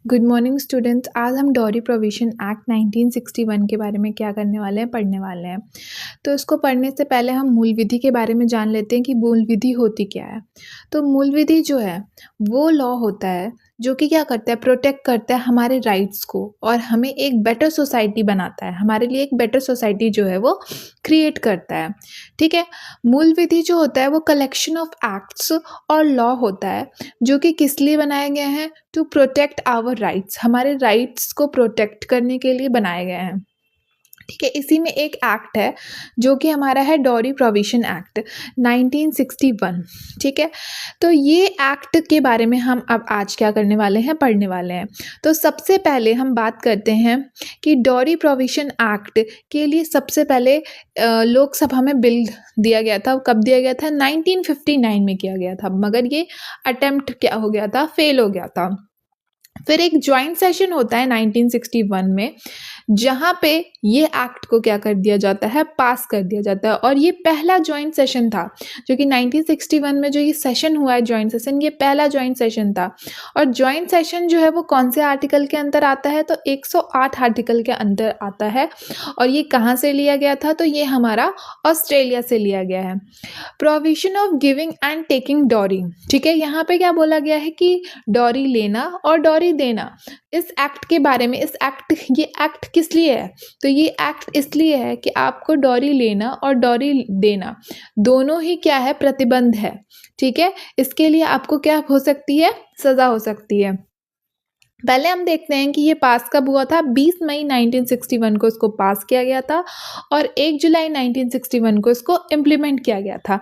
Good morning students. आज हम dowry provision act 1961 के बारे में क्या करने वाले हैं, पढ़ने वाले हैं। तो इसको पढ़ने से पहले हम मूल विधि के बारे में जान लेते हैं कि मूल विधि होती क्या है। तो मूल विधि जो है वो लॉ होता है जो कि क्या करता है, प्रोटेक्ट करता है हमारे राइट्स को और हमें एक बेटर सोसाइटी बनाता है, हमारे लिए एक बेटर सोसाइटी जो है वो क्रिएट करता है। ठीक है। मूल विधि जो होता है वो कलेक्शन ऑफ एक्ट्स और लॉ होता है जो कि किस लिए बनाए गए हैं, टू प्रोटेक्ट आवर राइट्स, हमारे राइट्स को प्रोटेक्ट करने के लिए बनाए गए हैं। ठीक है। इसी में एक एक्ट है जो कि हमारा है डॉरी प्रोविजन एक्ट 1961। ठीक है। तो ये एक्ट के बारे में हम अब आज क्या करने वाले हैं, पढ़ने वाले हैं। तो सबसे पहले हम बात करते हैं कि डॉरी प्रोविजन एक्ट के लिए सबसे पहले लोकसभा में बिल दिया गया था। कब दिया गया था? 1959 में किया गया था, मगर ये अटेम्प्ट क्या हो गया था, फेल हो गया था। फिर एक ज्वाइंट सेशन होता है 1961 में, जहाँ पे ये एक्ट को क्या कर दिया जाता है, पास कर दिया जाता है। और ये पहला ज्वाइंट सेशन था जो कि 1961 में जो ये सेशन हुआ है ज्वाइंट सेशन, ये पहला ज्वाइंट सेशन था। और ज्वाइंट सेशन जो है वो कौन से आर्टिकल के अंदर आता है? तो 108 आर्टिकल के अंदर आता है। और ये कहाँ से लिया गया था? तो ये हमारा ऑस्ट्रेलिया से लिया गया है। Provision of giving and taking dowry. ठीक है। यहाँ पे क्या बोला गया है कि डॉरी लेना और डॉरी देना, इस एक्ट के बारे में। ये एक्ट किस लिए है? तो ये एक्ट इसलिए है कि आपको डॉरी लेना और डॉरी देना दोनों ही क्या है, प्रतिबंध है। ठीक है। इसके लिए आपको क्या हो सकती है, सजा हो सकती है। पहले हम देखते हैं कि ये पास कब हुआ था। 20 मई 1961 को इसको पास किया गया था और 1 जुलाई 1961 को इसको इम्प्लीमेंट किया गया था।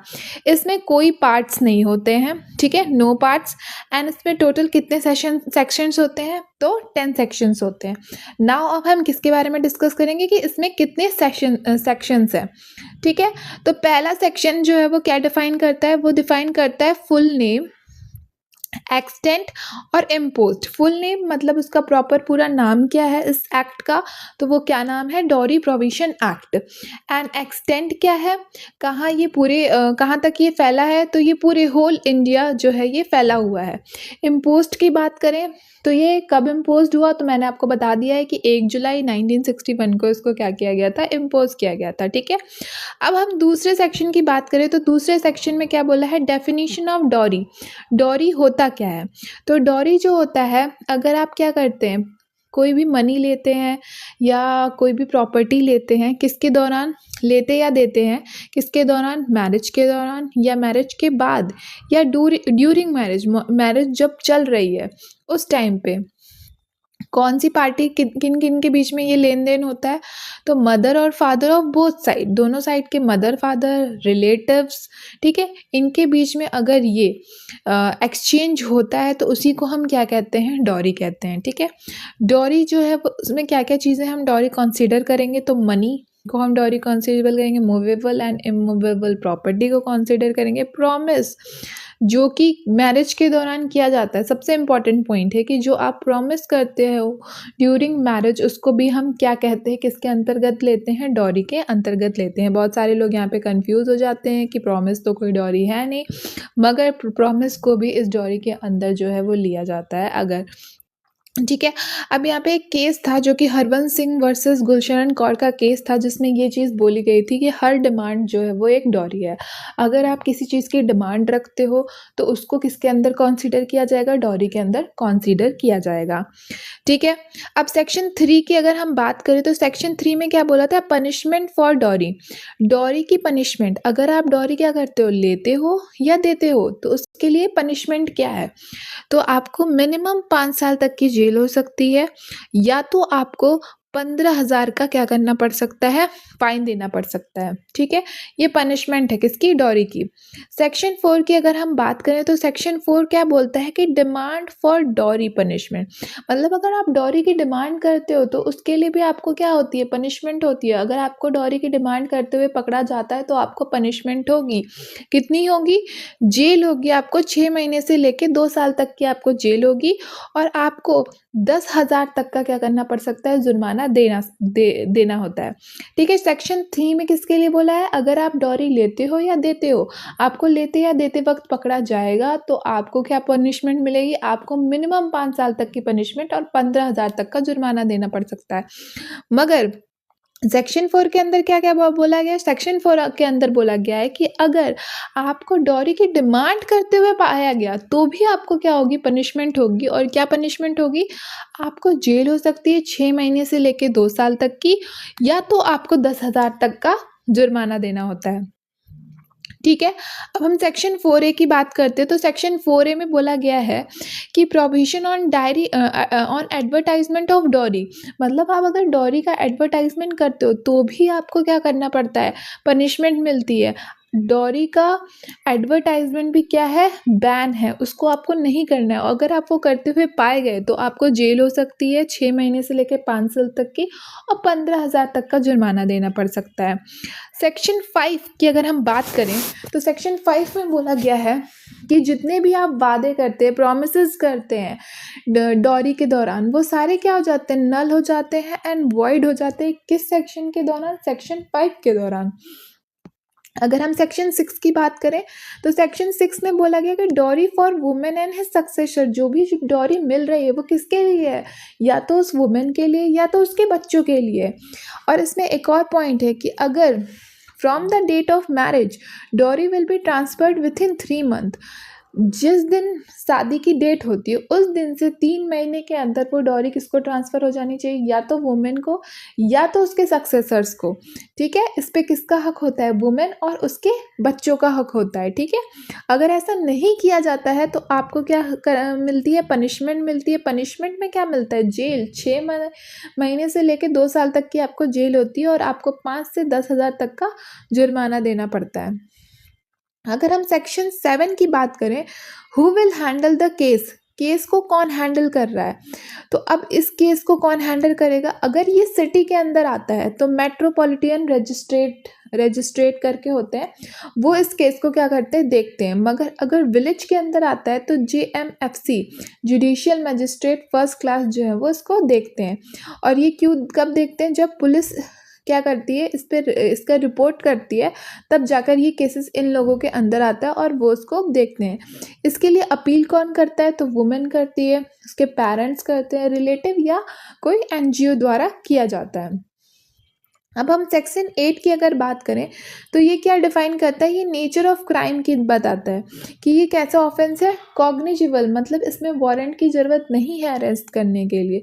इसमें कोई पार्ट्स नहीं होते हैं। ठीक है, नो पार्ट्स। एंड इसमें टोटल कितने सेक्शंस होते हैं? तो 10 सेक्शंस होते हैं। नाउ अब हम किसके बारे में डिस्कस करेंगे कि इसमें कितने सेक्शंस हैं। ठीक है। तो पहला सेक्शन जो है वो क्या डिफाइन करता है? वो डिफाइन करता है फुल नेम, एक्सटेंट और इम्पोज्ड। फुल नेम मतलब उसका प्रॉपर पूरा नाम क्या है इस एक्ट का? तो वो क्या नाम है? Dowry provision act. And extent क्या है, कहाँ ये पूरे कहाँ तक ये फैला है? तो ये पूरे होल इंडिया जो है ये फैला हुआ है। इम्पोज्ड की बात करें तो ये कब इम्पोज्ड हुआ? तो मैंने आपको बता दिया है कि 1 जुलाई 1961 को इसको क्या किया गया था, इम्पोज किया गया था। ठीक है। अब हम दूसरे सेक्शन की बात करें तो दूसरे सेक्शन में क्या बोला है? Definition of dowry. डॉरी होता क्या है? तो डॉरी जो होता है, अगर आप क्या करते हैं, कोई भी मनी लेते हैं या कोई भी प्रॉपर्टी लेते हैं, किसके दौरान लेते या देते हैं? किसके दौरान? मैरिज के दौरान या मैरिज के बाद या ड्यूरिंग मैरिज। मैरिज जब चल रही है उस टाइम पे कौन सी पार्टी किन किन के बीच में ये लेन देन होता है? तो मदर और फादर ऑफ बोथ साइड, दोनों साइड के मदर फादर रिलेटिव्स, ठीक है, इनके बीच में अगर ये एक्सचेंज होता है तो उसी को हम क्या कहते हैं? डॉरी कहते हैं। ठीक है। डॉरी जो है उसमें क्या क्या चीज़ें हम डॉरी कंसीडर करेंगे? तो मनी को हम डॉरी कंसीडर करेंगे, मूवेबल एंड इमूवेबल प्रॉपर्टी को कंसीडर करेंगे, प्रॉमिस जो कि मैरिज के दौरान किया जाता है। सबसे इम्पॉर्टेंट पॉइंट है कि जो आप प्रॉमिस करते हो ड्यूरिंग मैरिज, उसको भी हम क्या कहते हैं, किसके अंतर्गत लेते हैं? डॉरी के अंतर्गत लेते हैं। बहुत सारे लोग यहाँ पे कंफ्यूज हो जाते हैं कि प्रॉमिस तो कोई डॉरी है नहीं, मगर प्रॉमिस को भी इस डॉरी के अंदर जो है वो लिया जाता है अगर। ठीक है। अब यहाँ पे एक केस था जो कि हरवंश सिंह वर्सेस गुलशरण कौर का केस था, जिसमें ये चीज़ बोली गई थी कि हर डिमांड जो है वो एक डॉरी है। अगर आप किसी चीज़ की डिमांड रखते हो तो उसको किसके अंदर कंसीडर किया जाएगा? डॉरी के अंदर कंसीडर किया जाएगा। ठीक है। अब सेक्शन 3 की अगर हम बात करें तो सेक्शन 3 में क्या बोला था? Punishment for dowry. डॉरी की पनिशमेंट, अगर आप डॉरी क्या करते हो, लेते हो या देते हो, तो उसके लिए पनिशमेंट क्या है? तो आपको मिनिमम 5 साल तक की जेल हो सकती है, या तो आपको 15,000 का क्या करना पड़ सकता है? फाइन देना पड़ सकता है। ठीक है। ये पनिशमेंट है किसकी? डॉरी की। सेक्शन 4 की अगर हम बात करें तो सेक्शन 4 क्या बोलता है कि डिमांड फॉर डॉरी पनिशमेंट। मतलब अगर आप डॉरी की डिमांड करते हो तो उसके लिए भी आपको क्या होती है? पनिशमेंट होती है। अगर आपको डॉरी की डिमांड करते हुए पकड़ा जाता है तो आपको पनिशमेंट होगी। कितनी होगी? जेल होगी। आपको 6 महीने से लेके 2 साल तक की आपको जेल होगी और आपको 10,000 तक का क्या करना पड़ सकता है? जुर्माना जुर्माना देना होता है। ठीक है, सेक्शन 3 में किसके लिए बोला है, अगर आप डॉरी लेते हो या देते हो, आपको लेते या देते वक्त पकड़ा जाएगा तो आपको क्या पनिशमेंट मिलेगी, आपको मिनिमम 5 साल तक की पनिशमेंट और 15,000 तक का जुर्माना देना पड़ सकता है। मगर सेक्शन 4 के अंदर क्या क्या बोला गया है, सेक्शन 4 के अंदर बोला गया है कि अगर आपको डॉरी की डिमांड करते हुए पाया गया तो भी आपको क्या होगी, पनिशमेंट होगी। और क्या पनिशमेंट होगी, आपको जेल हो सकती है 6 महीने से लेके 2 साल तक की, या तो आपको 10,000 तक का जुर्माना देना होता है। ठीक है, अब हम सेक्शन 4A की बात करते हैं। तो सेक्शन 4A में बोला गया है कि prohibition on on advertisement of dowry, मतलब आप अगर डॉरी का एडवर्टाइजमेंट करते हो तो भी आपको क्या करना पड़ता है, पनिशमेंट मिलती है। डॉरी का एडवर्टाइजमेंट भी क्या है, बैन है, उसको आपको नहीं करना है। अगर आप वो करते हुए पाए गए तो आपको जेल हो सकती है 6 महीने से लेकर 5 साल तक की, और 15,000 तक का जुर्माना देना पड़ सकता है। सेक्शन 5 की अगर हम बात करें तो सेक्शन 5 में बोला गया है कि जितने भी आप वादे करते हैं, प्रोमिसेस करते हैं डॉरी के दौरान, वो सारे क्या हो जाते हैं, नल हो जाते हैं एंड वॉइड हो जाते हैं। किस सेक्शन के दौरान, सेक्शन 5 के दौरान। अगर हम सेक्शन 6 की बात करें तो सेक्शन 6 में बोला गया कि dowry for women and his successor, जो भी डॉरी मिल रही है वो किसके लिए है, या तो उस वुमेन के लिए या तो उसके बच्चों के लिए। और इसमें एक और पॉइंट है कि अगर from the date of marriage dowry will be transferred within 3 month, जिस दिन शादी की डेट होती है उस दिन से 3 महीने के अंदर वो डॉरी किसको ट्रांसफ़र हो जानी चाहिए, या तो वुमेन को या तो उसके सक्सेसर्स को। ठीक है, इस पे किसका हक होता है, वुमेन और उसके बच्चों का हक होता है। ठीक है, अगर ऐसा नहीं किया जाता है तो आपको क्या मिलती है, पनिशमेंट मिलती है। पनिशमेंट में क्या मिलता है, जेल 6 महीने से लेकर 2 साल तक की आपको जेल होती है, और आपको 5 से 10,000 तक का जुर्माना देना पड़ता है। अगर हम सेक्शन 7 की बात करें, who will handle the case, case को कौन हैंडल कर रहा है, तो अब इस केस को कौन हैंडल करेगा, अगर ये सिटी के अंदर आता है तो मेट्रोपॉलिटन रजिस्ट्रेट करके होते हैं, वो इस केस को क्या करते हैं, देखते हैं। मगर अगर विलेज के अंदर आता है तो JMFC judicial magistrate first class जो है वो इसको देखते हैं। और ये क्यों, कब देखते हैं, जब पुलिस क्या करती है, इसका रिपोर्ट करती है, तब जाकर ये केसेस इन लोगों के अंदर आता है और वो उसको देखते हैं। इसके लिए अपील कौन करता है, तो वुमेन करती है, उसके पेरेंट्स करते हैं, रिलेटिव या कोई NGO द्वारा किया जाता है। अब हम सेक्शन 8 की अगर बात करें तो ये क्या डिफाइन करता है, ये नेचर ऑफ क्राइम की बताता है कि ये कैसा ऑफेंस है, कॉग्निजिबल, मतलब इसमें वारंट की ज़रूरत नहीं है अरेस्ट करने के लिए।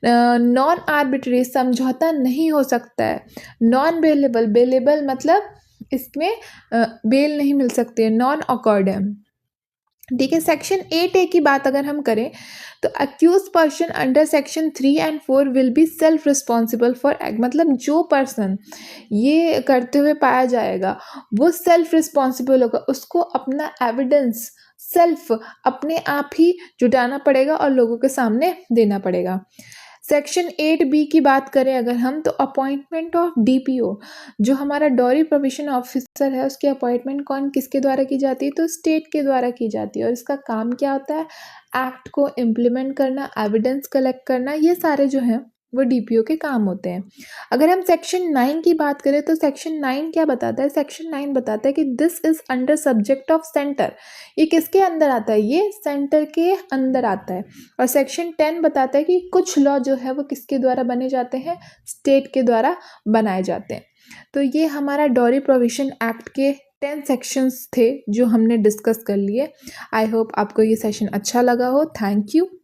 नॉन आर्बिट्री, समझौता नहीं हो सकता है। नॉन बेलेबल मतलब इसमें बेल नहीं मिल सकती है। नॉन अकॉर्डम। ठीक है, सेक्शन 8A की बात अगर हम करें तो accused person under section 3 and 4 will be self responsible for act, मतलब जो पर्सन ये करते हुए पाया जाएगा वो सेल्फ रिस्पॉन्सिबल होगा, उसको अपना एविडेंस सेल्फ अपने आप ही जुटाना पड़ेगा और लोगों के सामने देना पड़ेगा। सेक्शन 8B की बात करें अगर हम, तो अपॉइंटमेंट ऑफ DPO, जो हमारा डॉरी प्रोविजन ऑफिसर है उसकी अपॉइंटमेंट किसके द्वारा की जाती है, तो स्टेट के द्वारा की जाती है। और इसका काम क्या होता है, एक्ट को इम्प्लीमेंट करना, एविडेंस कलेक्ट करना, ये सारे जो हैं वो DPO के काम होते हैं। अगर हम सेक्शन 9 की बात करें तो सेक्शन 9 क्या बताता है, सेक्शन 9 बताता है कि this is under subject of centre, ये किसके अंदर आता है, ये सेंटर के अंदर आता है। और सेक्शन 10 बताता है कि कुछ लॉ जो है वो किसके द्वारा बने जाते हैं, स्टेट के द्वारा बनाए जाते हैं। तो ये हमारा डॉरी प्रोविजन एक्ट के 10 सेक्शंस थे जो हमने डिस्कस कर लिए। आई होप आपको ये सेशन अच्छा लगा हो। Thank you.